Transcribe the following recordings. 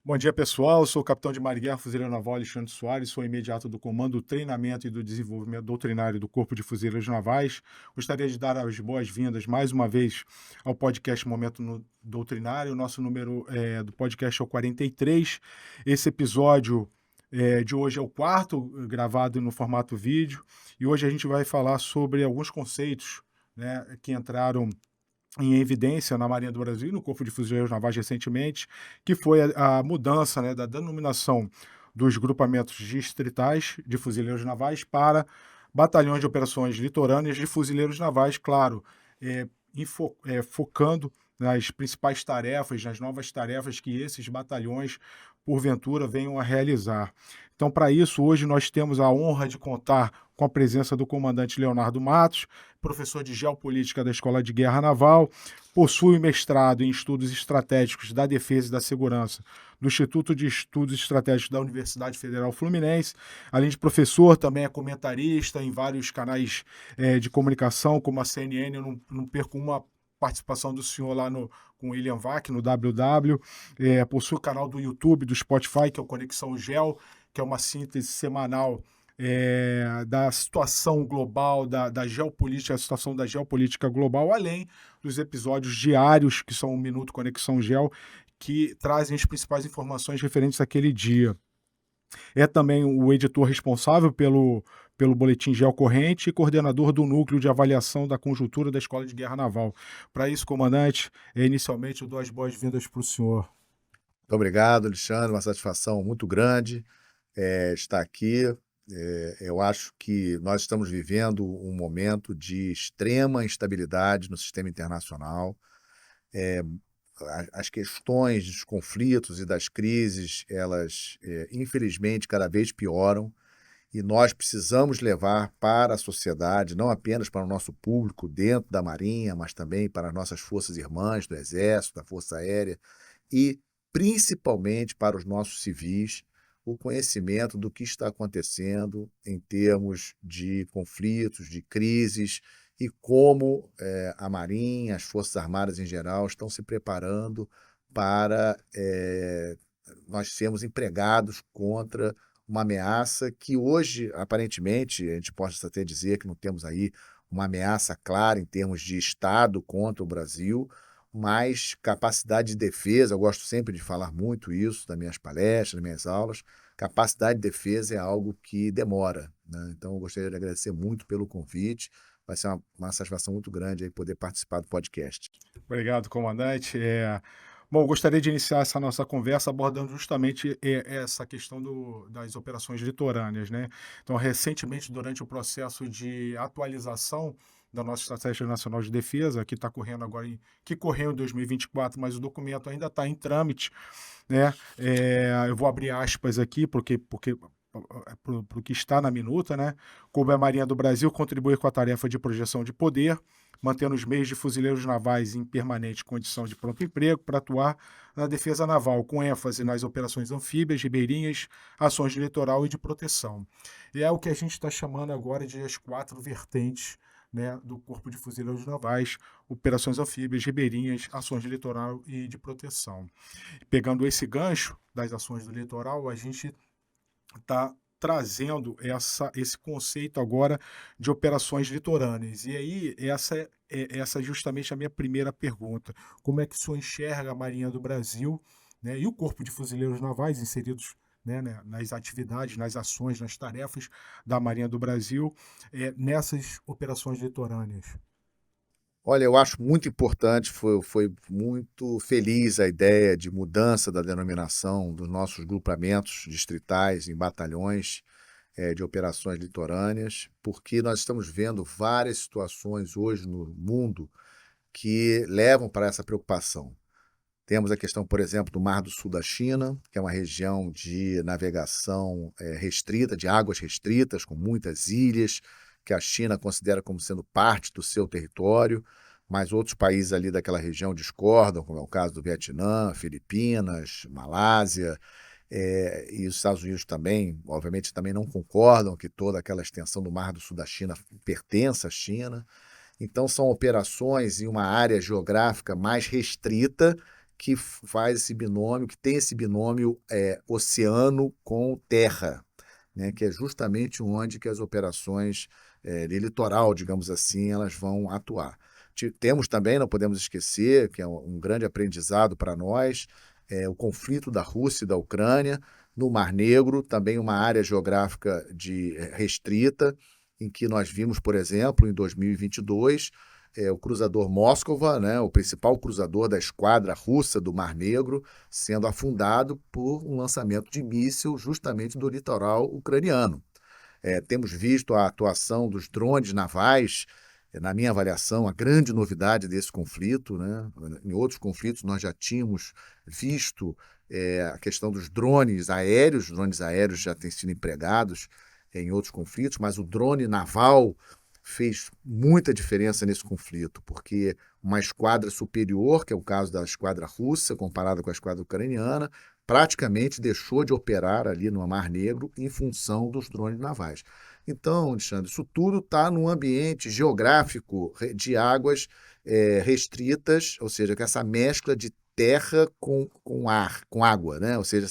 Bom dia, pessoal. Eu sou o capitão de Marinha, Fuzileiro Naval Alexandre Soares, sou imediato do Comando, Treinamento e do Desenvolvimento Doutrinário do Corpo de Fuzileiros Navais. Gostaria de dar as boas-vindas mais uma vez ao podcast Doutrinário. O nosso número do podcast é o 43. Esse episódio de hoje é o quarto, gravado no formato vídeo, e hoje a gente vai falar sobre alguns conceitos, né, que entraram em evidência na Marinha do Brasil e no Corpo de Fuzileiros Navais recentemente, que foi a mudança, né, da denominação dos grupamentos distritais de fuzileiros navais para batalhões de operações litorâneas de fuzileiros navais, claro, focando nas principais tarefas, nas novas tarefas que esses batalhões, porventura, venham a realizar. Então, para isso, hoje nós temos a honra de contar com a presença do comandante Leonardo Matos, professor de Geopolítica da Escola de Guerra Naval, possui mestrado em Estudos Estratégicos da Defesa e da Segurança do Instituto de Estudos Estratégicos da Universidade Federal Fluminense. Além de professor, também é comentarista em vários canais de comunicação, como a CNN. Eu não perco uma participação do senhor lá com o William Vac, no WW. Possui o canal do YouTube, do Spotify, que é o Conexão Gel, que é uma síntese semanal da situação global, da geopolítica, a situação da geopolítica global, além dos episódios diários, que são um Minuto Conexão Gel, que trazem as principais informações referentes àquele dia. É também o editor responsável pelo Boletim Geocorrente e coordenador do Núcleo de Avaliação da Conjuntura da Escola de Guerra Naval. Para isso, comandante, inicialmente eu dou as boas-vindas para o senhor. Muito obrigado, Alexandre, uma satisfação muito grande estar aqui. Eu acho que nós estamos vivendo um momento de extrema instabilidade no sistema internacional. As questões dos conflitos e das crises, elas, infelizmente, cada vez pioram, e nós precisamos levar para a sociedade, não apenas para o nosso público dentro da Marinha, mas também para as nossas forças irmãs do Exército, da Força Aérea, e principalmente para os nossos civis, o conhecimento do que está acontecendo em termos de conflitos, de crises, e como a Marinha, as Forças Armadas em geral, estão se preparando para nós sermos empregados contra uma ameaça que hoje, aparentemente, a gente pode até dizer que não temos aí uma ameaça clara em termos de Estado contra o Brasil, mas capacidade de defesa, eu gosto sempre de falar muito isso nas minhas palestras, nas minhas aulas, capacidade de defesa é algo que demora, né? Então, eu gostaria de agradecer muito pelo convite, vai ser uma satisfação muito grande aí poder participar do podcast. Obrigado, comandante. Bom, gostaria de iniciar essa nossa conversa abordando justamente essa questão das operações litorâneas, né? Então, recentemente, durante o processo de atualização da nossa Estratégia Nacional de Defesa, que está correndo agora, que correu em 2024, mas o documento ainda está em trâmite, né? Eu vou abrir aspas aqui, porque para o que está na minuta, né? Coube à Marinha do Brasil contribuir com a tarefa de projeção de poder, mantendo os meios de fuzileiros navais em permanente condição de pronto emprego para atuar na defesa naval, com ênfase nas operações anfíbias, ribeirinhas, ações de litoral e de proteção. E é o que a gente está chamando agora de as 4 vertentes, né, do Corpo de Fuzileiros Navais: operações anfíbias, ribeirinhas, ações de litoral e de proteção. Pegando esse gancho das ações do litoral, a gente está trazendo esse conceito agora de operações litorâneas. E aí, essa é justamente a minha primeira pergunta. Como é que o senhor enxerga a Marinha do Brasil, né, e o Corpo de Fuzileiros Navais inseridos, né, nas atividades, nas ações, nas tarefas da Marinha do Brasil, nessas operações litorâneas? Olha, eu acho muito importante, foi muito feliz a ideia de mudança da denominação dos nossos grupamentos distritais em batalhões de operações litorâneas, porque nós estamos vendo várias situações hoje no mundo que levam para essa preocupação. Temos a questão, por exemplo, do Mar do Sul da China, que é uma região de navegação restrita, de águas restritas, com muitas ilhas, que a China considera como sendo parte do seu território, mas outros países ali daquela região discordam, como é o caso do Vietnã, Filipinas, Malásia, e os Estados Unidos também, obviamente, também não concordam que toda aquela extensão do Mar do Sul da China pertença à China. Então, são operações em uma área geográfica mais restrita, que faz esse binômio, que tem esse binômio oceano com terra, né, que é justamente onde que as operações de litoral, digamos assim, elas vão atuar. Temos também, não podemos esquecer, que é um grande aprendizado para nós, o conflito da Rússia e da Ucrânia no Mar Negro, também uma área geográfica restrita, em que nós vimos, por exemplo, em 2022, o cruzador Moskva, né, o principal cruzador da esquadra russa do Mar Negro, sendo afundado por um lançamento de míssil justamente do litoral ucraniano. Temos visto a atuação dos drones navais, na minha avaliação, a grande novidade desse conflito, né? Em outros conflitos nós já tínhamos visto a questão dos drones aéreos. Os drones aéreos já têm sido empregados em outros conflitos, mas o drone naval fez muita diferença nesse conflito, porque uma esquadra superior, que é o caso da esquadra russa, comparada com a esquadra ucraniana, praticamente deixou de operar ali no Mar Negro em função dos drones navais. Então, Alexandre, isso tudo está num ambiente geográfico de águas restritas, ou seja, com essa mescla de terra com ar, com água, né? Ou seja,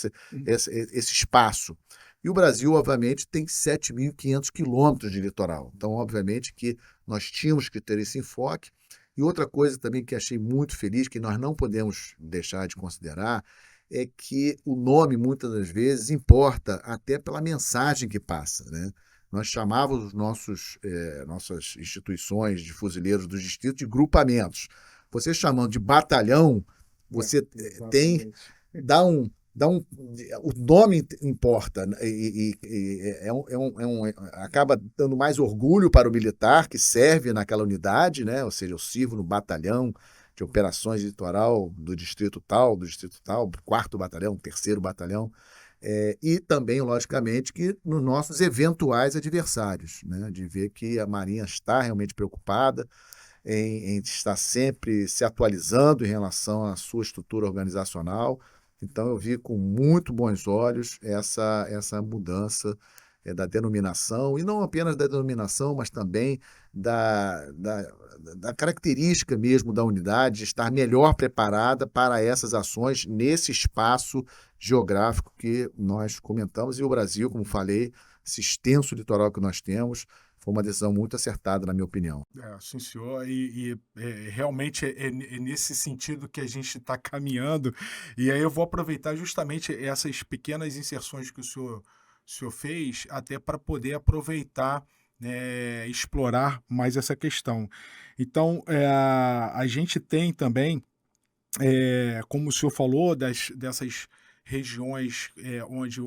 esse espaço. E o Brasil, obviamente, tem 7.500 quilômetros de litoral. Então, obviamente, que nós tínhamos que ter esse enfoque. E outra coisa também que achei muito feliz, que nós não podemos deixar de considerar, é que o nome, muitas das vezes, importa até pela mensagem que passa, né? Nós chamávamos nossas instituições de fuzileiros dos distritos de grupamentos. Você chamando de batalhão, você tem, Exatamente. o nome importa, né? Acaba dando mais orgulho para o militar que serve naquela unidade, né? Ou seja, eu sirvo no batalhão de operações de litoral do distrito tal, 4º batalhão, 3º batalhão, e também, logicamente, que nos nossos eventuais adversários, né? De ver que a Marinha está realmente preocupada em estar sempre se atualizando em relação à sua estrutura organizacional. Então, eu vi com muito bons olhos essa mudança da denominação, e não apenas da denominação, mas também da característica mesmo da unidade, de estar melhor preparada para essas ações nesse espaço geográfico que nós comentamos. E o Brasil, como falei, esse extenso litoral que nós temos, foi uma decisão muito acertada, na minha opinião. Sim, senhor. Realmente é nesse sentido que a gente está caminhando. E aí eu vou aproveitar justamente essas pequenas inserções que o senhor fez, até para poder aproveitar, né, explorar mais essa questão. Então, a gente tem também, como o senhor falou, dessas regiões onde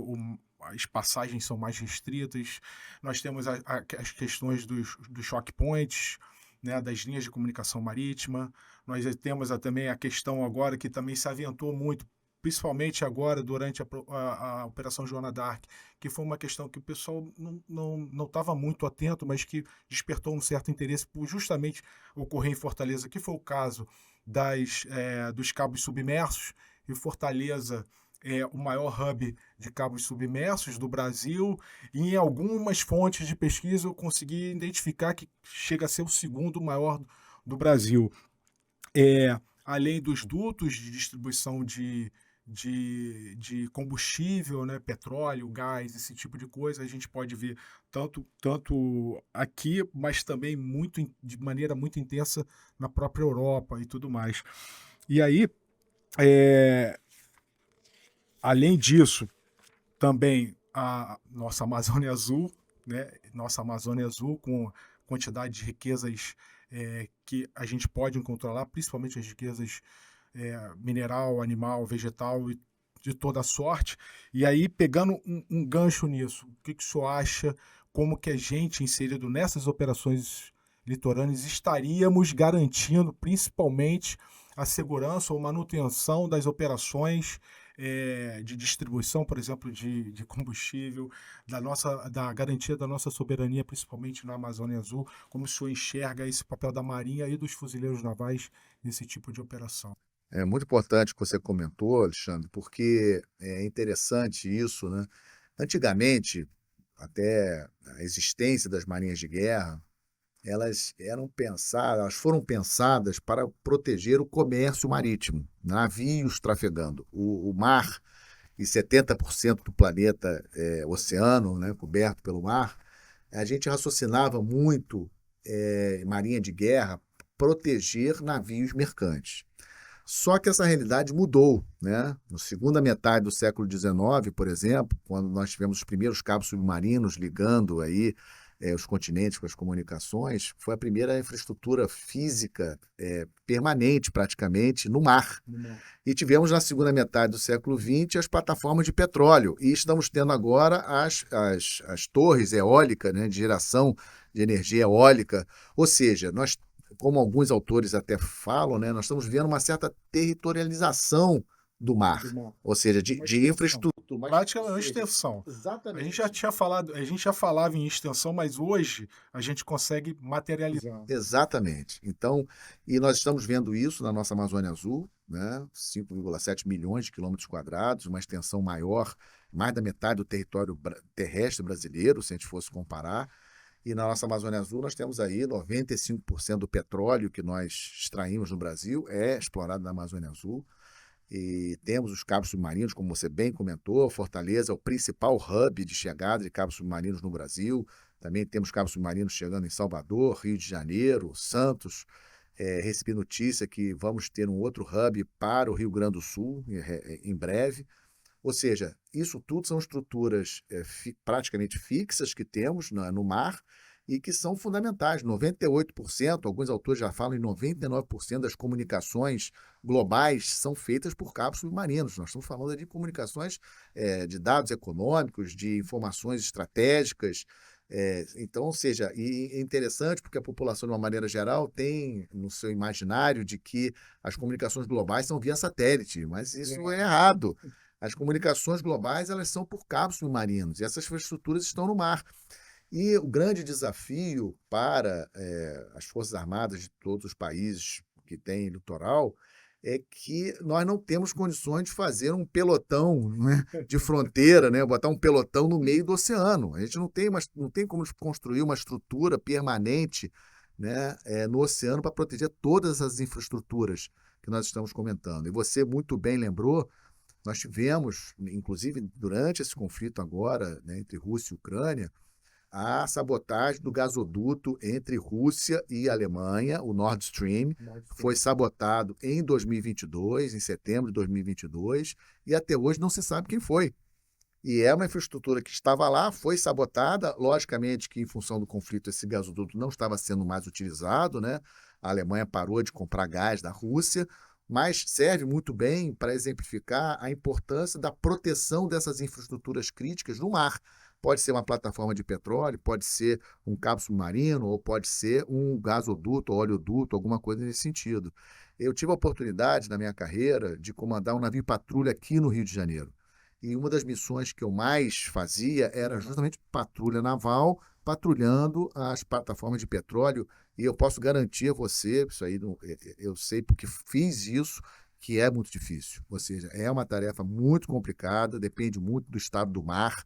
as passagens são mais restritas, nós temos as questões dos choke points, né, das linhas de comunicação marítima, nós temos também a questão agora que também se aventou muito, principalmente agora durante a Operação Joana d'Arc, que foi uma questão que o pessoal não estava muito atento, mas que despertou um certo interesse por justamente ocorrer em Fortaleza, que foi o caso dos cabos submersos, e Fortaleza é o maior hub de cabos submersos do Brasil, e em algumas fontes de pesquisa eu consegui identificar que chega a ser o segundo maior do Brasil. Além dos dutos de distribuição de combustível, né, petróleo, gás, esse tipo de coisa, a gente pode ver tanto aqui, mas também de maneira muito intensa na própria Europa e tudo mais. E aí, é, além disso, também a nossa Amazônia Azul, né, nossa Amazônia Azul com quantidade de riquezas que a gente pode controlar, principalmente as riquezas mineral, animal, vegetal e de toda sorte. E aí, pegando um gancho nisso, o que o senhor acha, como que a gente, inserido nessas operações litorâneas, estaríamos garantindo principalmente a segurança ou manutenção das operações de distribuição, por exemplo, de combustível, da garantia da nossa soberania, principalmente na Amazônia Azul, como o senhor enxerga esse papel da Marinha e dos fuzileiros navais nesse tipo de operação? É muito importante o que você comentou, Alexandre, porque é interessante isso, né? Antigamente, até a existência das marinhas de guerra, elas foram pensadas para proteger o comércio marítimo, navios trafegando. O mar e 70% do planeta é oceano, né, coberto pelo mar. A gente raciocinava muito marinha de guerra proteger navios mercantes. Só que essa realidade mudou, né? Na segunda metade do século XIX, por exemplo, quando nós tivemos os primeiros cabos submarinos ligando aí os continentes com as comunicações, foi a primeira infraestrutura física permanente, praticamente, no mar. E tivemos na segunda metade do século XX as plataformas de petróleo. E estamos tendo agora as torres eólicas, né, de geração de energia eólica. Ou seja, nós, como alguns autores até falam, né, nós estamos vendo uma certa territorialização do mar. Ou seja, de infraestrutura. Prática é uma extensão. Exatamente. A gente já falava em extensão, mas hoje a gente consegue materializar. Exatamente. Então, e nós estamos vendo isso na nossa Amazônia Azul, né? 5,7 milhões de quilômetros quadrados, uma extensão maior, mais da metade do território terrestre brasileiro, se a gente fosse comparar. E na nossa Amazônia Azul nós temos aí 95% do petróleo que nós extraímos no Brasil é explorado na Amazônia Azul. E temos os cabos submarinos, como você bem comentou. Fortaleza é o principal hub de chegada de cabos submarinos no Brasil. Também temos cabos submarinos chegando em Salvador, Rio de Janeiro, Santos. Recebi notícia que vamos ter um outro hub para o Rio Grande do Sul em breve. Ou seja, isso tudo são estruturas praticamente fixas que temos no mar e que são fundamentais. 98%, alguns autores já falam em 99% das comunicações globais são feitas por cabos submarinos. Nós estamos falando de comunicações de dados econômicos, de informações estratégicas. Então, ou seja, e é interessante porque a população, de uma maneira geral, tem no seu imaginário de que as comunicações globais são via satélite, mas isso é errado. As comunicações globais elas são por cabos submarinos e essas infraestruturas estão no mar. E o grande desafio para as Forças Armadas de todos os países que têm litoral é que nós não temos condições de fazer um pelotão, né, de fronteira, né, botar um pelotão no meio do oceano. A gente não tem como construir uma estrutura permanente, né, no oceano para proteger todas as infraestruturas que nós estamos comentando. E você muito bem lembrou, nós tivemos, inclusive durante esse conflito agora, né, entre Rússia e Ucrânia, a sabotagem do gasoduto entre Rússia e Alemanha, o Nord Stream, foi sabotado em 2022, em setembro de 2022, e até hoje não se sabe quem foi. E é uma infraestrutura que estava lá, foi sabotada, logicamente que em função do conflito esse gasoduto não estava sendo mais utilizado, né? A Alemanha parou de comprar gás da Rússia, mas serve muito bem para exemplificar a importância da proteção dessas infraestruturas críticas no mar. Pode ser uma plataforma de petróleo, pode ser um cabo submarino, ou pode ser um gasoduto, oleoduto, alguma coisa nesse sentido. Eu tive a oportunidade, na minha carreira, de comandar um navio patrulha aqui no Rio de Janeiro. E uma das missões que eu mais fazia era justamente patrulha naval, patrulhando as plataformas de petróleo. E eu posso garantir a você, isso aí eu sei porque fiz isso, que é muito difícil. Ou seja, é uma tarefa muito complicada, depende muito do estado do mar.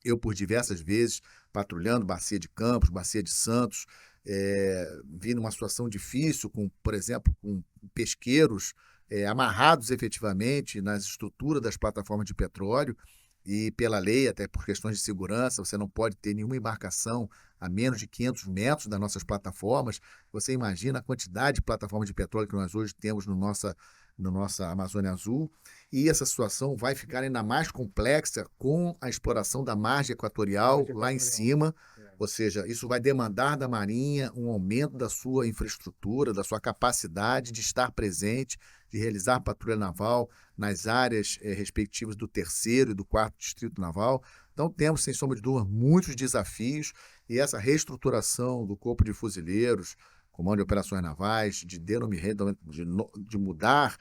Eu, por diversas vezes, patrulhando Bacia de Campos, Bacia de Santos, vi numa situação difícil, por exemplo, com pesqueiros amarrados efetivamente nas estruturas das plataformas de petróleo, e pela lei, até por questões de segurança, você não pode ter nenhuma embarcação a menos de 500 metros das nossas plataformas. Você imagina a quantidade de plataformas de petróleo que nós hoje temos no nossa Amazônia Azul, e essa situação vai ficar ainda mais complexa com a exploração da margem equatorial lá em cima, ou seja, isso vai demandar da Marinha um aumento da sua infraestrutura, da sua capacidade de estar presente, de realizar patrulha naval nas áreas respectivas do 3º e do 4º Distrito Naval. Então temos, sem sombra de dúvida, muitos desafios, e essa reestruturação do Corpo de Fuzileiros, Comando de Operações Navais, de mudar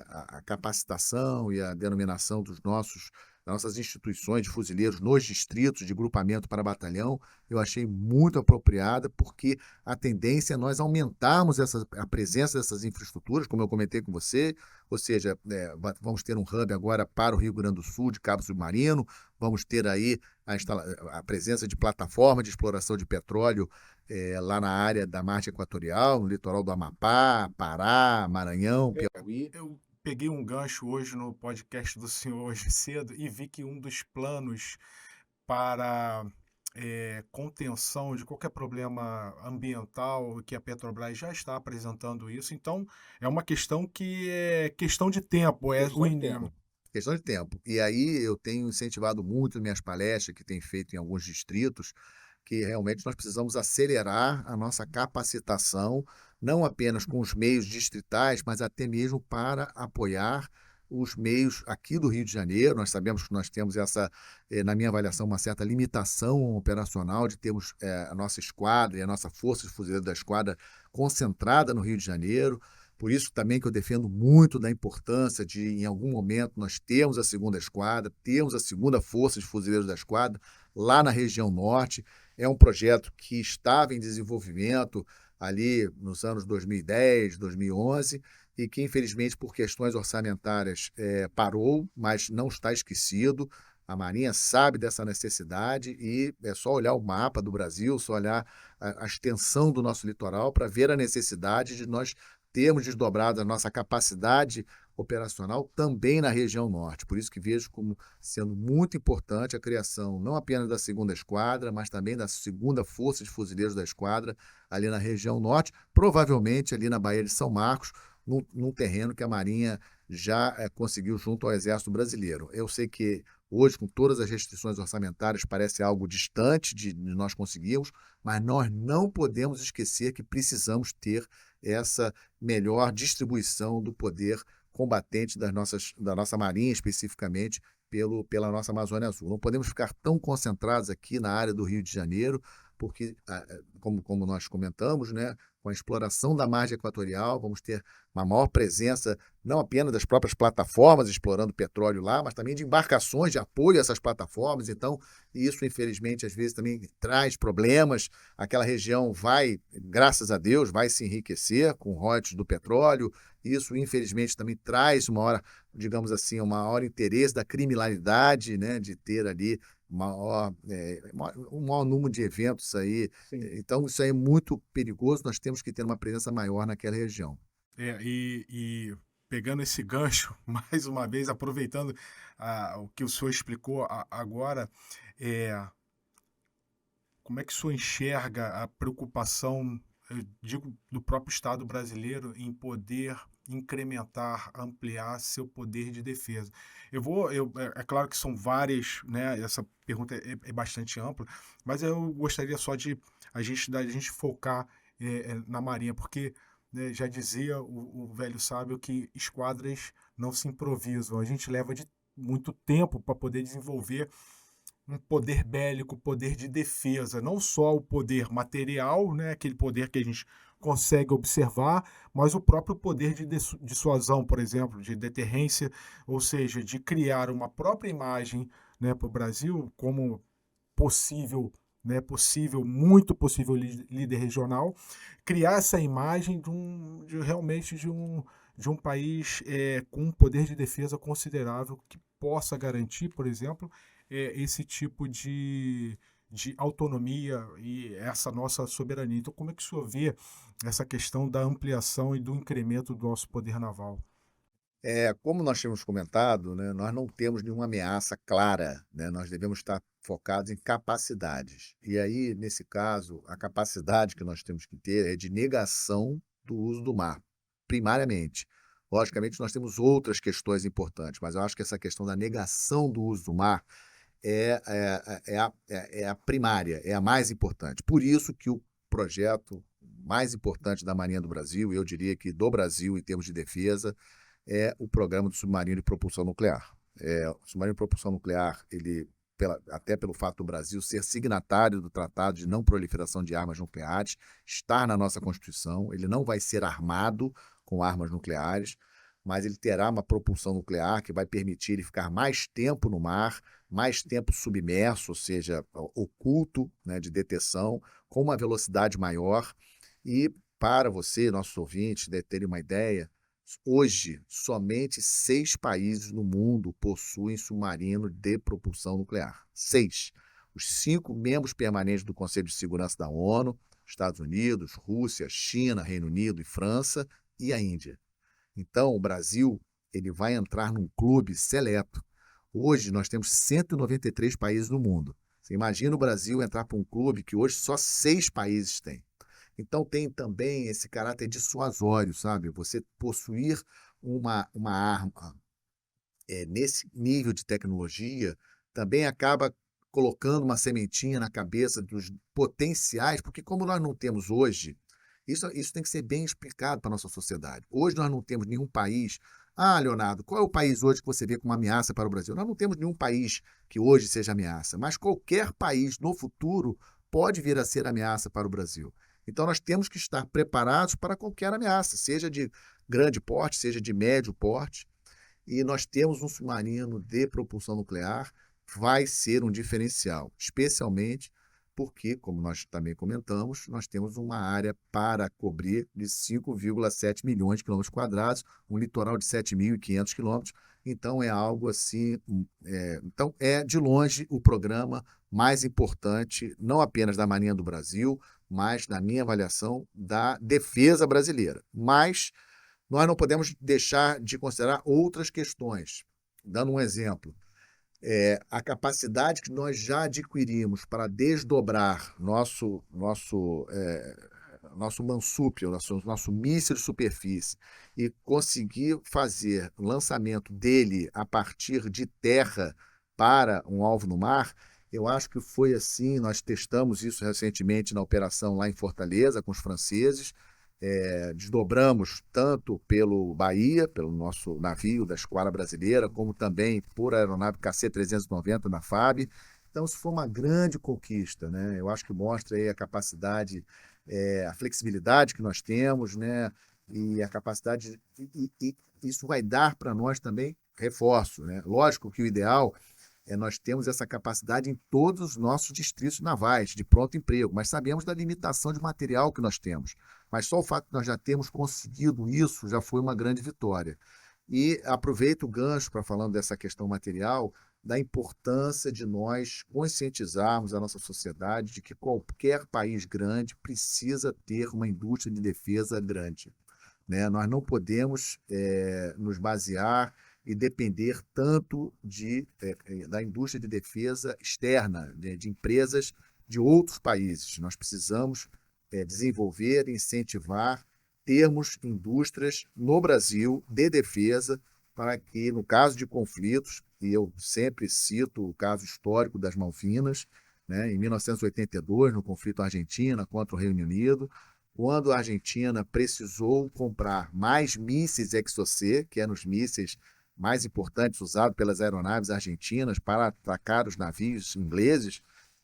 a capacitação e a denominação dos nossos das nossas instituições de fuzileiros nos distritos de grupamento para batalhão, eu achei muito apropriada, porque a tendência é nós aumentarmos a presença dessas infraestruturas, como eu comentei com você, ou seja, vamos ter um hub agora para o Rio Grande do Sul, de cabo submarino, vamos ter aí a presença de plataforma de exploração de petróleo lá na área da margem equatorial, no litoral do Amapá, Pará, Maranhão, Piauí. Eu peguei um gancho hoje no podcast do senhor hoje cedo e vi que um dos planos para contenção de qualquer problema ambiental, que a Petrobras já está apresentando isso. Então, é uma questão que é questão de tempo. Questão de tempo. Questão de tempo. E aí eu tenho incentivado muito minhas palestras, que tenho feito em alguns distritos, que realmente nós precisamos acelerar a nossa capacitação, não apenas com os meios distritais, mas até mesmo para apoiar os meios aqui do Rio de Janeiro. Nós sabemos que nós temos na minha avaliação, uma certa limitação operacional de termos a nossa esquadra e a nossa força de fuzileiros da esquadra concentrada no Rio de Janeiro. Por isso também que eu defendo muito da importância de, em algum momento, nós termos a segunda esquadra, termos a segunda força de fuzileiros da esquadra lá na região norte. É um projeto que estava em desenvolvimento ali nos anos 2010, 2011, e que, infelizmente, por questões orçamentárias, parou, mas não está esquecido. A Marinha sabe dessa necessidade e é só olhar o mapa do Brasil, só olhar a extensão do nosso litoral para ver a necessidade de nós termos desdobrado a nossa capacidade operacional também na região norte. Por isso que vejo como sendo muito importante a criação não apenas da segunda esquadra, mas também da segunda força de fuzileiros da esquadra ali na região norte, provavelmente ali na Baía de São Marcos, num terreno que a Marinha já conseguiu junto ao Exército Brasileiro. Eu sei que hoje, com todas as restrições orçamentárias, parece algo distante de nós conseguirmos, mas nós não podemos esquecer que precisamos ter essa melhor distribuição do poder combatente da nossa Marinha, especificamente, pela nossa Amazônia Azul. Não podemos ficar tão concentrados aqui na área do Rio de Janeiro, porque, como nós comentamos, né, com a exploração da margem equatorial, vamos ter uma maior presença, não apenas das próprias plataformas explorando petróleo lá, mas também de embarcações de apoio a essas plataformas. Então, isso, infelizmente, às vezes também traz problemas. Aquela região vai, graças a Deus, vai se enriquecer com royalties do petróleo. Isso, infelizmente, também traz uma hora, digamos assim, um maior interesse da criminalidade, né, de ter ali um maior número de eventos aí. Sim. Então, isso aí é muito perigoso, nós temos que ter uma presença maior naquela região. E pegando esse gancho, mais uma vez, aproveitando o que o senhor explicou agora, como é que o senhor enxerga a preocupação, eu digo, do próprio Estado brasileiro em poder incrementar, ampliar seu poder de defesa? É claro que são várias, né? Essa pergunta é bastante ampla, mas eu gostaria só de da gente focar na Marinha, porque, né, já dizia o velho sábio que esquadras não se improvisam. A gente leva de muito tempo para poder desenvolver um poder bélico, poder de defesa, não só o poder material, né, aquele poder que a gente consegue observar, mas o próprio poder de dissuasão, por exemplo, de deterrência, ou seja, de criar uma própria imagem, né, para o Brasil como possível, né, muito possível líder regional, criar essa imagem realmente de um país com um poder de defesa considerável que possa garantir, por exemplo, esse tipo de autonomia e essa nossa soberania. Então, como é que o senhor vê essa questão da ampliação e do incremento do nosso poder naval? Como nós tínhamos comentado, né, nós não temos nenhuma ameaça clara, né, nós devemos estar focados em capacidades. E aí, nesse caso, a capacidade que nós temos que ter é de negação do uso do mar, primariamente. Logicamente, nós temos outras questões importantes, mas eu acho que essa questão da negação do uso do mar é a primária, é a mais importante. Por isso que o projeto mais importante da Marinha do Brasil, e eu diria que do Brasil em termos de defesa, é o programa do submarino de propulsão nuclear. O submarino de propulsão nuclear, até pelo fato do Brasil ser signatário do Tratado de Não Proliferação de Armas Nucleares, estar na nossa Constituição, ele não vai ser armado com armas nucleares. mas ele terá uma propulsão nuclear que vai permitir ele ficar mais tempo no mar, mais tempo submerso, ou seja, oculto, né, de detecção, com uma velocidade maior. E para você, nossos ouvintes, terem uma ideia, hoje somente 6 países no mundo possuem submarino de propulsão nuclear. 6. Os 5 membros permanentes do Conselho de Segurança da ONU, Estados Unidos, Rússia, China, Reino Unido e França, e a Índia. Então, o Brasil ele vai entrar num clube seleto. Hoje nós temos 193 países no mundo. Você imagina o Brasil entrar para um clube que hoje só 6 países têm. Então tem também esse caráter dissuasório, sabe? Você possuir uma arma nesse nível de tecnologia também acaba colocando uma sementinha na cabeça dos potenciais, porque como nós não temos hoje, isso tem que ser bem explicado para a nossa sociedade. Hoje nós não temos nenhum país. Ah, Leonardo, qual é o país hoje que você vê como ameaça para o Brasil? Nós não temos nenhum país que hoje seja ameaça, mas qualquer país no futuro pode vir a ser ameaça para o Brasil. Então nós temos que estar preparados para qualquer ameaça, seja de grande porte, seja de médio porte, e nós temos um submarino de propulsão nuclear, vai ser um diferencial, especialmente porque, como nós também comentamos, nós temos uma área para cobrir de 5,7 milhões de quilômetros quadrados, um litoral de 7.500 quilômetros, então é algo assim, então é de longe o programa mais importante, não apenas da Marinha do Brasil, mas, na minha avaliação, da defesa brasileira. Mas nós não podemos deixar de considerar outras questões. Dando um exemplo, a capacidade que nós já adquirimos para desdobrar nosso Mansúpio, nosso míssil de superfície, e conseguir fazer o lançamento dele a partir de terra para um alvo no mar, eu acho que foi assim. Nós testamos isso recentemente na operação lá em Fortaleza com os franceses. Desdobramos tanto pelo Bahia, pelo nosso navio da Esquadra Brasileira, como também por aeronave KC-390 da FAB. Então, isso foi uma grande conquista, né? Eu acho que mostra aí a capacidade, a flexibilidade que nós temos, né? E a capacidade, e isso vai dar para nós também reforço, né? Lógico que o ideal nós temos essa capacidade em todos os nossos distritos navais, de pronto emprego, mas sabemos da limitação de material que nós temos. Mas só o fato de nós já termos conseguido isso já foi uma grande vitória. E aproveito o gancho para falando dessa questão material, da importância de nós conscientizarmos a nossa sociedade de que qualquer país grande precisa ter uma indústria de defesa grande, né? Nós não podemos nos basear e depender tanto da indústria de defesa externa, de empresas de outros países. Nós precisamos desenvolver, incentivar, termos indústrias no Brasil de defesa para que, no caso de conflitos, e eu sempre cito o caso histórico das Malvinas, né, em 1982, no conflito Argentina contra o Reino Unido, quando a Argentina precisou comprar mais mísseis Exocet, que eram os mísseis mais importantes usados pelas aeronaves argentinas para atacar os navios ingleses,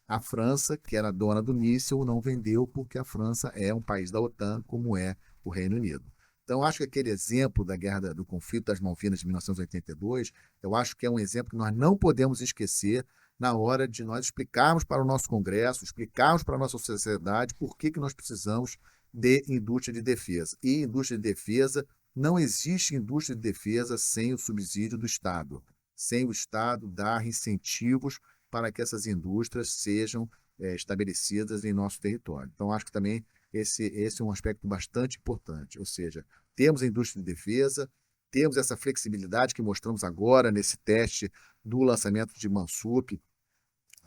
a França, que era dona do míssil, não vendeu porque a França é um país da OTAN, como é o Reino Unido. Então, acho que aquele exemplo da guerra do conflito das Malvinas de 1982, eu acho que é um exemplo que nós não podemos esquecer na hora de nós explicarmos para o nosso Congresso, explicarmos para a nossa sociedade por que nós precisamos de indústria de defesa. E indústria de defesa, não existe indústria de defesa sem o subsídio do Estado, sem o Estado dar incentivos para que essas indústrias sejam estabelecidas em nosso território. Então, acho que também esse é um aspecto bastante importante, ou seja, temos a indústria de defesa, temos essa flexibilidade que mostramos agora nesse teste do lançamento de Mansup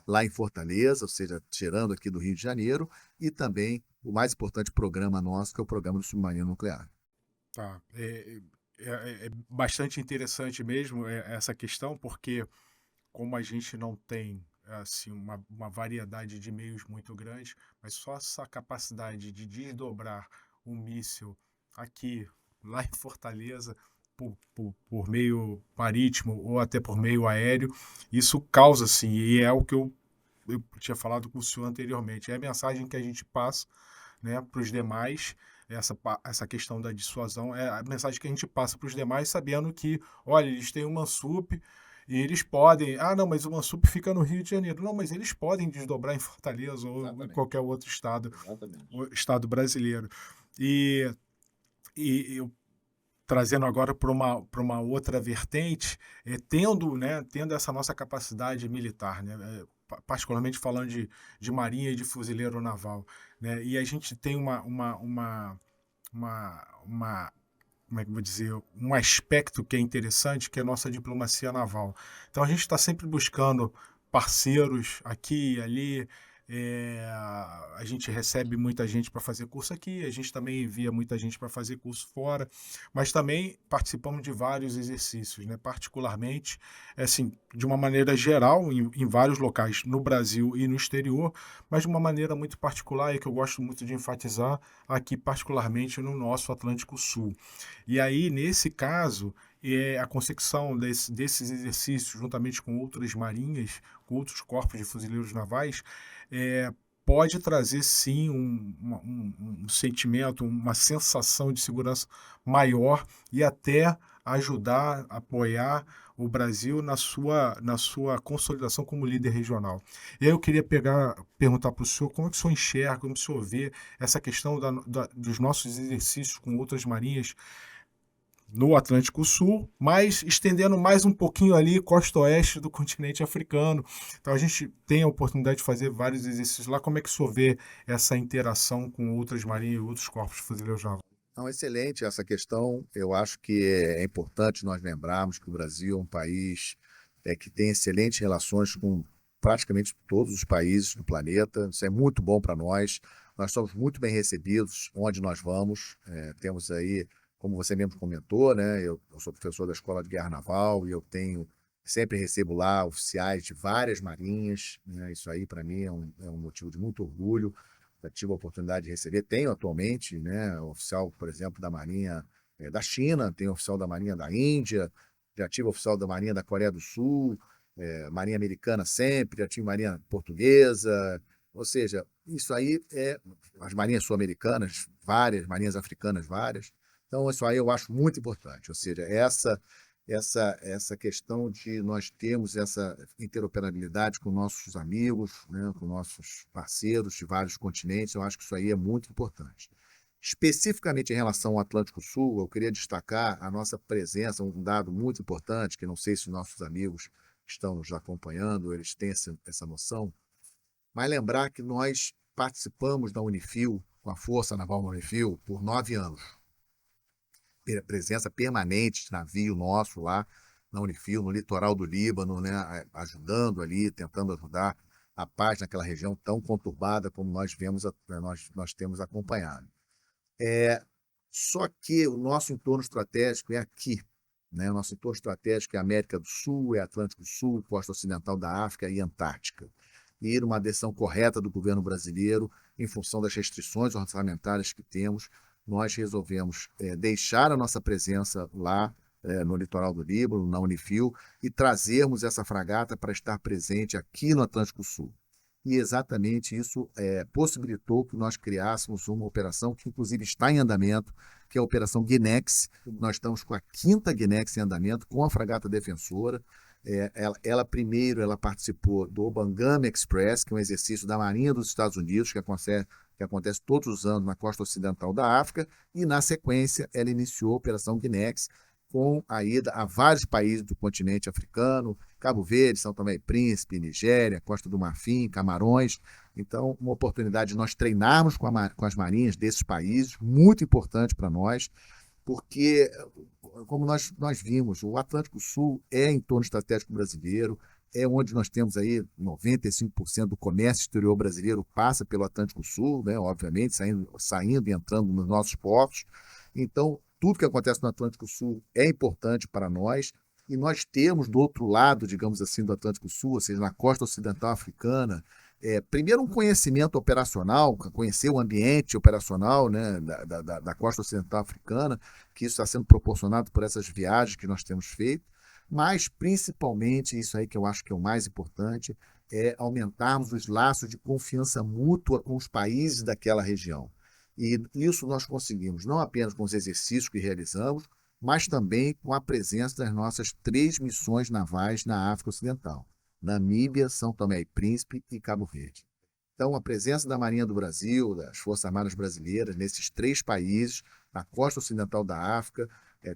lá em Fortaleza, ou seja, tirando aqui do Rio de Janeiro, e também o mais importante programa nosso, que é o programa do submarino nuclear. Tá. É bastante interessante mesmo essa questão, porque como a gente não tem assim uma variedade de meios muito grande, mas só essa capacidade de desdobrar um míssil aqui, lá em Fortaleza, por meio marítimo ou até por meio aéreo, isso causa, assim, e é o que eu tinha falado com o senhor anteriormente, é a mensagem que a gente passa, né, para os demais, essa questão da dissuasão, é a mensagem que a gente passa para os demais, sabendo que, olha, eles têm o Mansup e eles podem. Ah, não, mas o Mansup fica no Rio de Janeiro. Não, mas eles podem desdobrar em Fortaleza ou em Exatamente, qualquer outro estado, exatamente. o estado brasileiro. E, eu trazendo agora para uma outra vertente, tendo essa nossa capacidade militar, né, particularmente falando de marinha e de fuzileiro naval, né, e a gente tem uma como é que eu vou dizer, um aspecto que é interessante, que é a nossa diplomacia naval. Então a gente está sempre buscando parceiros aqui e ali. A gente recebe muita gente para fazer curso aqui, a gente também envia muita gente para fazer curso fora, mas também participamos de vários exercícios, né? Particularmente, assim, de uma maneira geral, em vários locais no Brasil e no exterior, mas de uma maneira muito particular e que eu gosto muito de enfatizar aqui, particularmente no nosso Atlântico Sul. E aí, nesse caso, a consecução desses exercícios, juntamente com outras marinhas, com outros corpos de fuzileiros navais, é, pode trazer sim um sentimento, uma sensação de segurança maior e até ajudar, apoiar o Brasil na sua consolidação como líder regional. E aí eu queria perguntar para o senhor como é que o senhor enxerga, como o senhor vê essa questão dos nossos exercícios com outras marinhas no Atlântico Sul, mas estendendo mais um pouquinho ali, costa oeste do continente africano. Então a gente tem a oportunidade de fazer vários exercícios lá. Como é que o senhor vê essa interação com outras marinhas e outros corpos de fuzileiros navais? Não, excelente essa questão. Eu acho que é importante nós lembrarmos que o Brasil é um país que tem excelentes relações com praticamente todos os países do planeta. Isso é muito bom para nós. Nós somos muito bem recebidos onde nós vamos. Temos aí, como você mesmo comentou, né? Eu sou professor da Escola de Guerra Naval e eu sempre recebo lá oficiais de várias marinhas, né? Isso aí para mim é um motivo de muito orgulho. Já tive a oportunidade de receber, tenho atualmente, né, oficial, por exemplo, da Marinha da China, tenho oficial da Marinha da Índia, já tive oficial da Marinha da Coreia do Sul, Marinha Americana sempre, já tive Marinha Portuguesa, ou seja, isso aí as Marinhas Sul-Americanas, várias, Marinhas Africanas, várias. Então, isso aí eu acho muito importante, ou seja, essa questão de nós termos essa interoperabilidade com nossos amigos, né, com nossos parceiros de vários continentes, eu acho que isso aí é muito importante. Especificamente em relação ao Atlântico Sul, eu queria destacar a nossa presença, um dado muito importante, que não sei se os nossos amigos que estão nos acompanhando, eles têm essa noção, mas lembrar que nós participamos da Unifil, com a Força Naval Unifil, por 9 anos, presença permanente de navio nosso lá na Unifil, no litoral do Líbano, né, ajudando ali, tentando ajudar a paz naquela região tão conturbada como nós temos acompanhado. Só que o nosso entorno estratégico é aqui, né? O nosso entorno estratégico é América do Sul, é Atlântico Sul, costa ocidental da África e Antártica. E uma decisão correta do governo brasileiro, em função das restrições orçamentárias que temos, nós resolvemos deixar a nossa presença lá no litoral do Líbano, na Unifil, e trazermos essa fragata para estar presente aqui no Atlântico Sul. E exatamente isso possibilitou que nós criássemos uma operação que, inclusive, está em andamento, que é a Operação Guinex. Nós estamos com a 5ª Guinex em andamento, com a fragata defensora. Ela participou do Bangame Express, que é um exercício da Marinha dos Estados Unidos, que acontece todos os anos na costa ocidental da África, e, na sequência, ela iniciou a Operação Guinex, com a ida a vários países do continente africano, Cabo Verde, São Tomé e Príncipe, Nigéria, Costa do Marfim, Camarões. Então, uma oportunidade de nós treinarmos com as marinhas desses países, muito importante para nós, porque, como nós vimos, o Atlântico Sul é entorno estratégico brasileiro, é onde nós temos aí 95% do comércio exterior brasileiro passa pelo Atlântico Sul, né, obviamente, saindo e entrando nos nossos portos. Então, tudo que acontece no Atlântico Sul é importante para nós, e nós temos do outro lado, digamos assim, do Atlântico Sul, ou seja, na costa ocidental africana, primeiro um conhecimento operacional, conhecer o ambiente operacional, né, da costa ocidental africana, que isso está sendo proporcionado por essas viagens que nós temos feito, mas principalmente, isso aí que eu acho que é o mais importante, é aumentarmos os laços de confiança mútua com os países daquela região. E isso nós conseguimos não apenas com os exercícios que realizamos, mas também com a presença das nossas 3 missões navais na África Ocidental: Namíbia, São Tomé e Príncipe e Cabo Verde. Então, a presença da Marinha do Brasil, das Forças Armadas Brasileiras, nesses 3 países, na costa ocidental da África,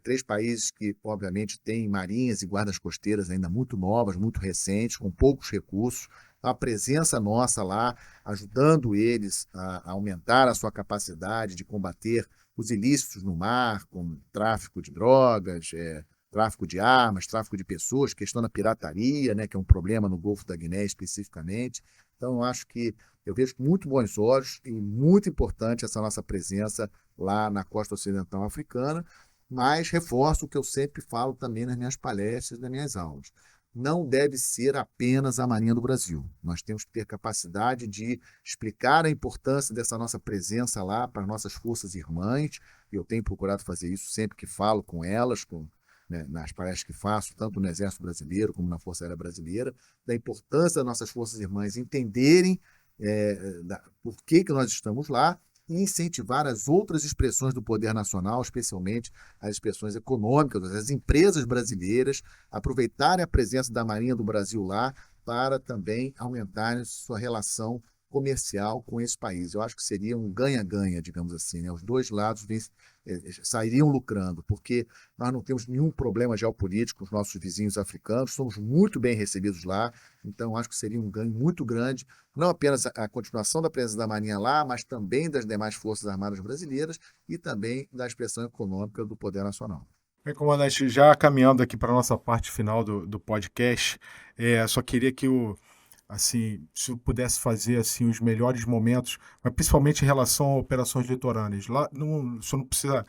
3 países que, obviamente, têm marinhas e guardas costeiras ainda muito novas, muito recentes, com poucos recursos. Então, a presença nossa lá, ajudando eles a aumentar a sua capacidade de combater os ilícitos no mar, como tráfico de drogas, tráfico de armas, tráfico de pessoas, questão da pirataria, né, que é um problema no Golfo da Guiné especificamente. Então, eu acho que eu vejo com muito bons olhos e muito importante essa nossa presença lá na costa ocidental africana, mas reforço o que eu sempre falo também nas minhas palestras, nas minhas aulas. Não deve ser apenas a Marinha do Brasil. Nós temos que ter capacidade de explicar a importância dessa nossa presença lá para as nossas forças irmãs. Eu tenho procurado fazer isso sempre que falo com elas, né, nas palestras que faço, tanto no Exército Brasileiro como na Força Aérea Brasileira, da importância das nossas forças irmãs entenderem por que nós estamos lá e incentivar as outras expressões do poder nacional, especialmente as expressões econômicas, as empresas brasileiras, aproveitarem a presença da Marinha do Brasil lá para também aumentarem sua relação comercial com esse país. Eu acho que seria um ganha-ganha, digamos assim, né? Os dois lados sairiam lucrando, porque nós não temos nenhum problema geopolítico com os nossos vizinhos africanos, somos muito bem recebidos lá, então acho que seria um ganho muito grande, não apenas a continuação da presença da Marinha lá, mas também das demais Forças Armadas brasileiras e também da expressão econômica do poder nacional. Bem, comandante, já caminhando aqui para a nossa parte final do podcast, só queria que assim, se eu pudesse fazer assim os melhores momentos, mas principalmente em relação a operações litorâneas. Lá, não, o senhor não precisa,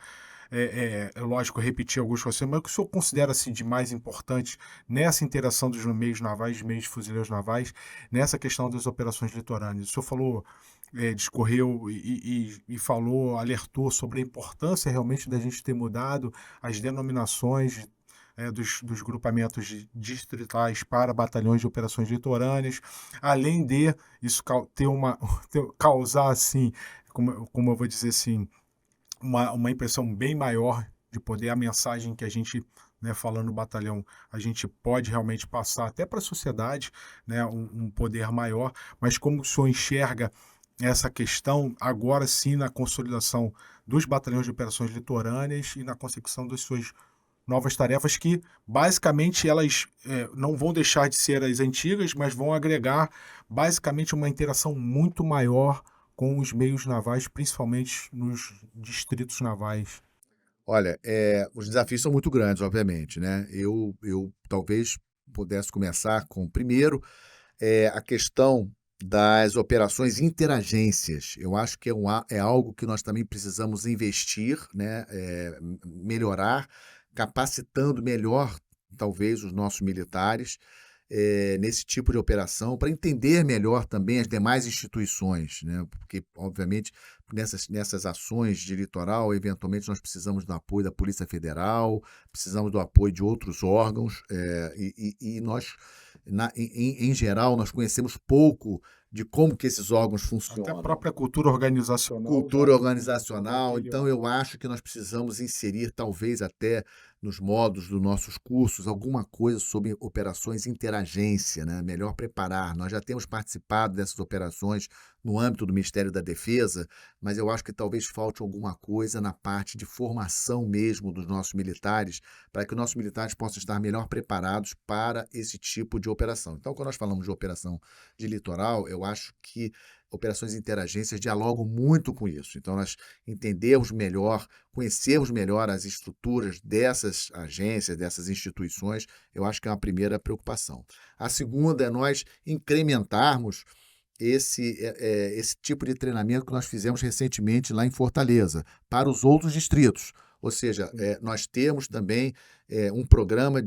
é lógico, repetir alguns conceitos, mas o que o senhor considera assim, de mais importante nessa interação dos meios navais, meios fuzileiros navais, nessa questão das operações litorâneas? O senhor falou, discorreu e falou, alertou sobre a importância realmente da gente ter mudado as denominações dos grupamentos distritais para batalhões de operações litorâneas, além de isso causar, assim, como eu vou dizer assim, uma impressão bem maior de poder, a mensagem que a gente, né, falando no batalhão, a gente pode realmente passar até para a sociedade, né, um poder maior, mas como o senhor enxerga essa questão, agora sim, na consolidação dos batalhões de operações litorâneas e na consecução das suas novas tarefas que, basicamente, elas não vão deixar de ser as antigas, mas vão agregar, basicamente, uma interação muito maior com os meios navais, principalmente nos distritos navais. Olha, os desafios são muito grandes, obviamente, né? Eu talvez pudesse começar com, primeiro, a questão das operações interagências. Eu acho que é algo que nós também precisamos investir, né? Melhorar, capacitando melhor, talvez, os nossos militares nesse tipo de operação, para entender melhor também as demais instituições, né? Porque, obviamente, nessas ações de litoral, eventualmente nós precisamos do apoio da Polícia Federal, precisamos do apoio de outros órgãos, e nós, em geral, nós conhecemos pouco de como que esses órgãos Até a funcionam. própria cultura organizacional já Cultura não é organizacional, aquele então eu acho que nós precisamos inserir, talvez até nos modos dos nossos cursos, alguma coisa sobre operações interagência, né? Melhor preparar. Nós já temos participado dessas operações no âmbito do Ministério da Defesa, mas eu acho que talvez falte alguma coisa na parte de formação mesmo dos nossos militares, para que os nossos militares possam estar melhor preparados para esse tipo de operação. Então, quando nós falamos de operação de litoral, eu acho que operações interagências dialogam muito com isso. Então, nós entendermos melhor, conhecermos melhor as estruturas dessas agências, dessas instituições, eu acho que é uma primeira preocupação. A segunda é nós incrementarmos esse tipo de treinamento que nós fizemos recentemente lá em Fortaleza, para os outros distritos. Ou seja, nós temos também um programa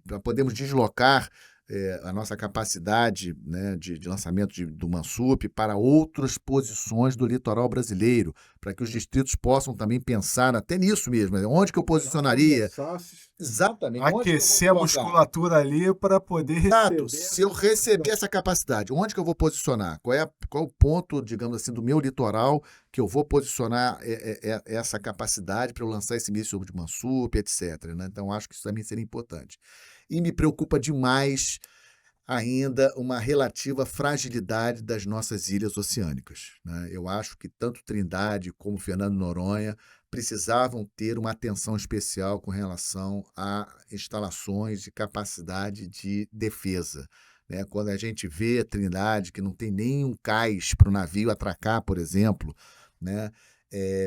para podermos deslocar a nossa capacidade, né, de lançamento do Mansup para outras posições do litoral brasileiro, para que os distritos possam também pensar até nisso mesmo, né, onde que eu posicionaria exatamente, onde que eu vou Aquecer a colocar? musculatura ali para poder Exato, receber se eu essa receber capacidade. essa capacidade, onde que eu vou posicionar? Qual é o ponto, digamos assim, do meu litoral que eu vou posicionar essa capacidade para eu lançar esse míssil de Mansup, etc, né? Então, acho que isso também seria importante. E me preocupa demais ainda uma relativa fragilidade das nossas ilhas oceânicas, né? Eu acho que tanto Trindade como Fernando de Noronha precisavam ter uma atenção especial com relação a instalações de capacidade de defesa, né? Quando a gente vê Trindade, que não tem nenhum cais para o navio atracar, por exemplo, né?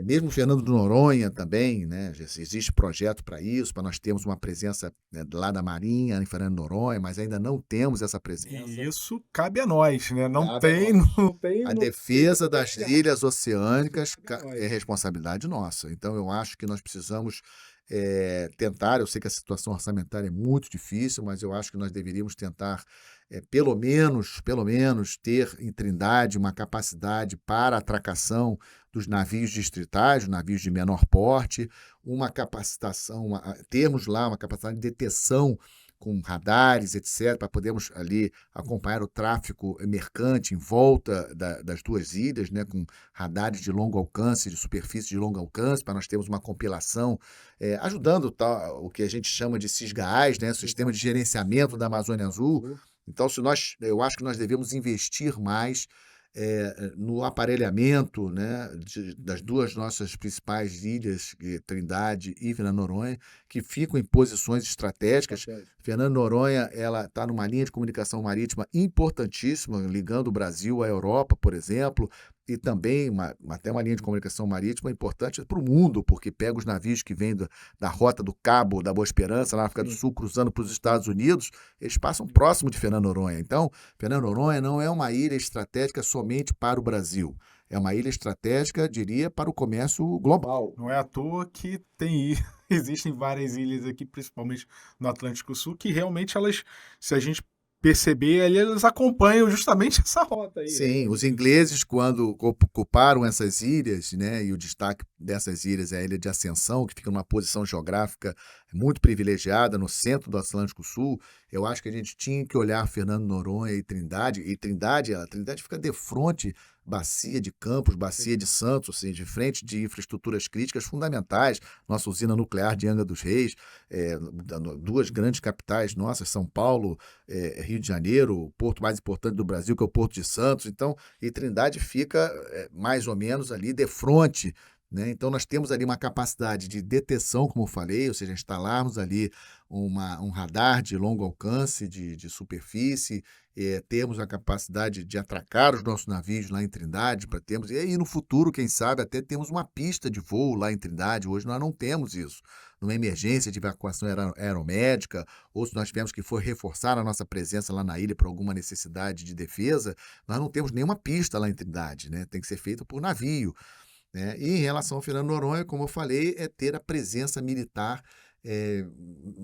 Mesmo Fernando de Noronha também, né? Existe projeto para isso, para nós termos uma presença, né, lá da Marinha em Fernando de Noronha, mas ainda não temos essa E presença. isso cabe a nós, né? Não Cabe a tem, nós. não tem, A não tem defesa das ninguém errado. ilhas Isso oceânicas cabe a é nós. responsabilidade nossa. Então, eu acho que nós precisamos tentar. Eu sei que a situação orçamentária é muito difícil, mas eu acho que nós deveríamos tentar, pelo menos, ter em Trindade uma capacidade para atracação dos navios distritais, os navios de menor porte, uma capacitação, termos lá uma capacidade de detecção com radares, etc., para podermos ali acompanhar o tráfego mercante em volta das duas ilhas, né, com radares de longo alcance, de superfície de longo alcance, para nós termos uma compilação, ajudando o que a gente chama de SISGAAS, né, Sistema de Gerenciamento da Amazônia Azul. Então, eu acho que nós devemos investir mais no aparelhamento, né, das duas nossas principais ilhas, Trindade e Fernando de Noronha, que ficam em posições estratégicas. Fernando de Noronha, ela está numa linha de comunicação marítima importantíssima, ligando o Brasil à Europa, por exemplo, e também até uma linha de comunicação marítima importante para o mundo, porque pega os navios que vêm da rota do Cabo da Boa Esperança, lá na África do Sim. Sul, cruzando para os Estados Unidos, eles passam próximo de Fernando de Noronha. Então, Fernando de Noronha não é uma ilha estratégica somente para o Brasil. É uma ilha estratégica, diria, para o comércio global. Não é à toa que tem existem várias ilhas aqui, principalmente no Atlântico Sul, que realmente elas, se a gente perceber ali, elas acompanham justamente essa rota aí, né? Sim, os ingleses, quando ocuparam essas ilhas, né, e o destaque dessas ilhas é a Ilha de Ascensão, que fica numa posição geográfica muito privilegiada no centro do Atlântico Sul, eu acho que a gente tinha que olhar Fernando de Noronha e Trindade, a Trindade fica de frente, Bacia de Campos, Bacia de Santos, assim, de frente de infraestruturas críticas fundamentais, nossa usina nuclear de Angra dos Reis, duas grandes capitais nossas, São Paulo, Rio de Janeiro, o porto mais importante do Brasil, que é o Porto de Santos. Então, e Trindade fica mais ou menos ali de frente, né? Então, nós temos ali uma capacidade de detecção, como eu falei, ou seja, instalarmos ali um radar de longo alcance, de superfície, termos a capacidade de atracar os nossos navios lá em Trindade, para termos, e aí no futuro, quem sabe, até temos uma pista de voo lá em Trindade. Hoje nós não temos isso. Numa emergência de evacuação aeromédica, ou se nós tivermos que for reforçar a nossa presença lá na ilha por alguma necessidade de defesa, nós não temos nenhuma pista lá em Trindade, né? Tem que ser feito por navio, né? E em relação ao Fernando de Noronha, como eu falei, é ter a presença militar eh,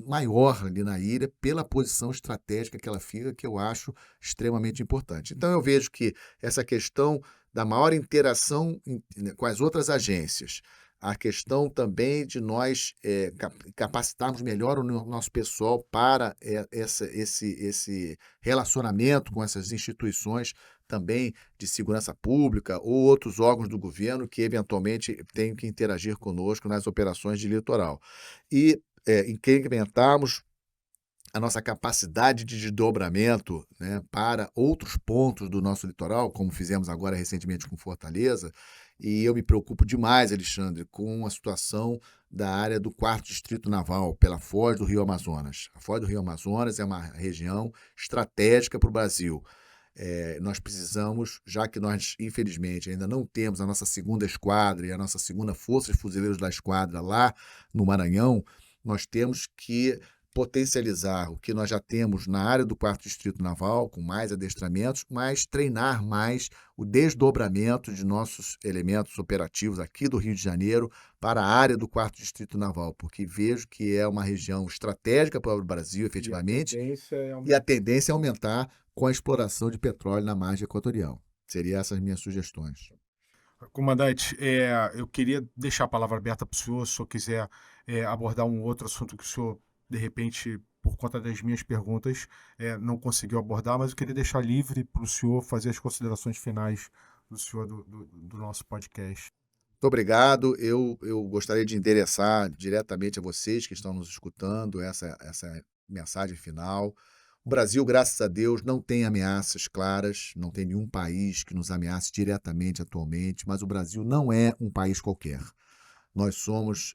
maior ali na ilha, pela posição estratégica que ela fica, que eu acho extremamente importante. Então, eu vejo que essa questão da maior interação com as outras agências, a questão também de nós capacitarmos melhor o nosso pessoal para esse relacionamento com essas instituições também de segurança pública ou outros órgãos do governo que eventualmente tenham que interagir conosco nas operações de litoral. E incrementarmos a nossa capacidade de desdobramento, né, para outros pontos do nosso litoral, como fizemos agora recentemente com Fortaleza, e eu me preocupo demais, Alexandre, com a situação da área do 4º Distrito Naval, pela Foz do Rio Amazonas. A Foz do Rio Amazonas é uma região estratégica para o Brasil. Nós precisamos, já que nós, infelizmente, ainda não temos a nossa segunda esquadra e a nossa segunda força de fuzileiros da esquadra lá no Maranhão, nós temos que potencializar o que nós já temos na área do 4º Distrito Naval, com mais adestramentos, mas treinar mais o desdobramento de nossos elementos operativos aqui do Rio de Janeiro para a área do 4º Distrito Naval, porque vejo que é uma região estratégica para o Brasil, efetivamente, e a tendência é aumentar com a exploração de petróleo na margem equatorial. Seriam essas minhas sugestões. Comandante, eu queria deixar a palavra aberta para o senhor quiser abordar um outro assunto que o senhor, de repente, por conta das minhas perguntas, não conseguiu abordar, mas eu queria deixar livre para o senhor fazer as considerações finais do senhor do nosso podcast. Muito obrigado. Eu gostaria de endereçar diretamente a vocês que estão nos escutando essa mensagem final. O Brasil, graças a Deus, não tem ameaças claras, não tem nenhum país que nos ameace diretamente atualmente, mas o Brasil não é um país qualquer. Nós somos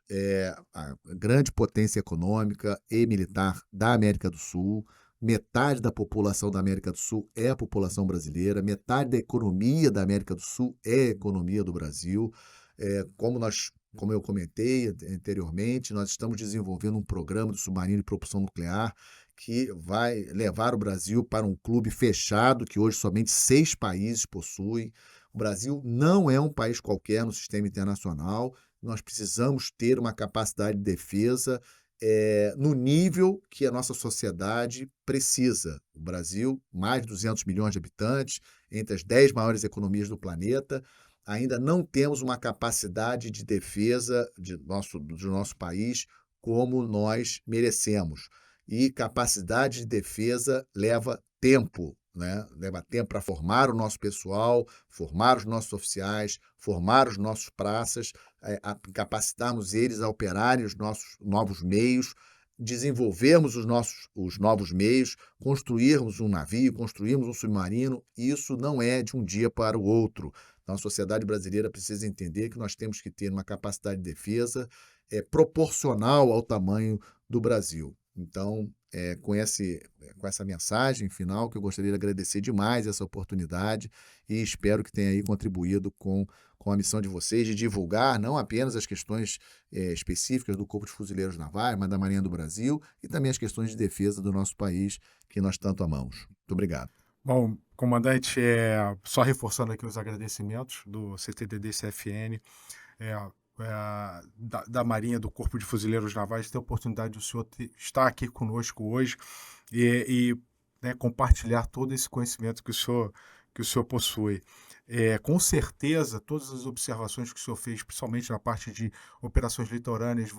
a grande potência econômica e militar da América do Sul. Metade da população da América do Sul é a população brasileira, metade da economia da América do Sul é a economia do Brasil. Como eu comentei anteriormente, nós estamos desenvolvendo um programa de submarino de propulsão nuclear que vai levar o Brasil para um clube fechado, que hoje somente 6 países possuem. O Brasil não é um país qualquer no sistema internacional. Nós precisamos ter uma capacidade de defesa no nível que a nossa sociedade precisa. O Brasil, mais de 200 milhões de habitantes, entre as 10 maiores economias do planeta, ainda não temos uma capacidade de defesa do nosso país como nós merecemos. E capacidade de defesa leva tempo, né? Leva tempo para formar o nosso pessoal, formar os nossos oficiais, formar os nossos praças, capacitarmos eles a operarem os nossos novos meios, desenvolvermos os novos meios, construirmos um navio, construirmos um submarino. Isso não é de um dia para o outro. Então, a sociedade brasileira precisa entender que nós temos que ter uma capacidade de defesa proporcional ao tamanho do Brasil. Então, com essa mensagem final, que eu gostaria de agradecer demais essa oportunidade e espero que tenha aí contribuído com a missão de vocês de divulgar não apenas as questões específicas do Corpo de Fuzileiros Navais, mas da Marinha do Brasil e também as questões de defesa do nosso país que nós tanto amamos. Muito obrigado. Bom, comandante, só reforçando aqui os agradecimentos do CTDD-CFN, da Marinha, do Corpo de Fuzileiros Navais, ter a oportunidade do senhor estar aqui conosco hoje e né, compartilhar todo esse conhecimento que o senhor possui. Com certeza, todas as observações que o senhor fez, principalmente na parte de operações litorâneas,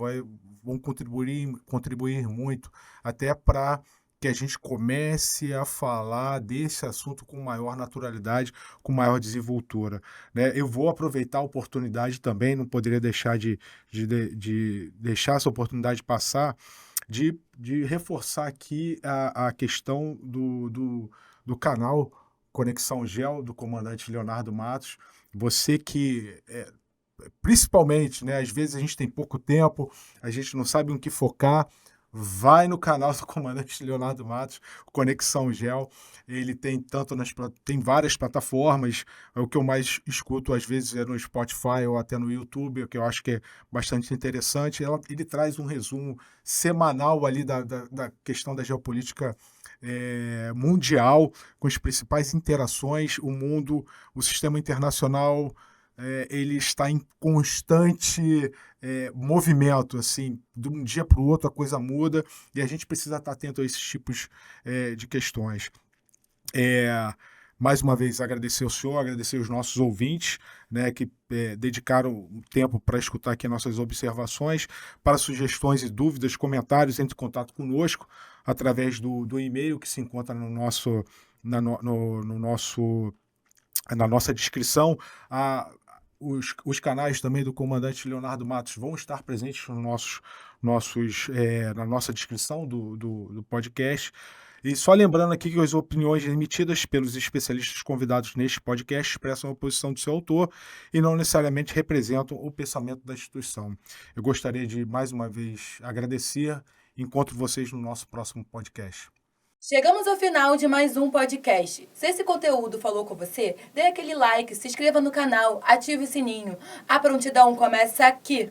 vão contribuir muito até para que a gente comece a falar desse assunto com maior naturalidade, com maior desenvoltura, né? Eu vou aproveitar a oportunidade também, não poderia deixar de deixar essa oportunidade passar, de reforçar aqui a questão do canal Conexão Gel, do comandante Leonardo Matos. Você que principalmente, né, às vezes a gente tem pouco tempo, a gente não sabe em que focar, vai no canal do comandante Leonardo Matos, Conexão Gel. Ele tem tem várias plataformas. O que eu mais escuto às vezes é no Spotify ou até no YouTube, o que eu acho que é bastante interessante. Ele traz um resumo semanal ali da questão da geopolítica mundial, com as principais interações, o mundo, o sistema internacional. Ele está em constante movimento, assim, de um dia para o outro a coisa muda e a gente precisa estar atento a esses tipos de questões. Mais uma vez, agradecer ao senhor, agradecer os nossos ouvintes, né, que dedicaram um tempo para escutar aqui nossas observações. Para sugestões e dúvidas, comentários, entre em contato conosco através do e-mail que se encontra no nosso, na nossa descrição. Os canais também do comandante Leonardo Matos vão estar presentes na nossa descrição do podcast. E só lembrando aqui que as opiniões emitidas pelos especialistas convidados neste podcast expressam a posição do seu autor e não necessariamente representam o pensamento da instituição. Eu gostaria de, mais uma vez, agradecer. Encontro vocês no nosso próximo podcast. Chegamos ao final de mais um podcast. Se esse conteúdo falou com você, dê aquele like, se inscreva no canal, ative o sininho. A prontidão começa aqui.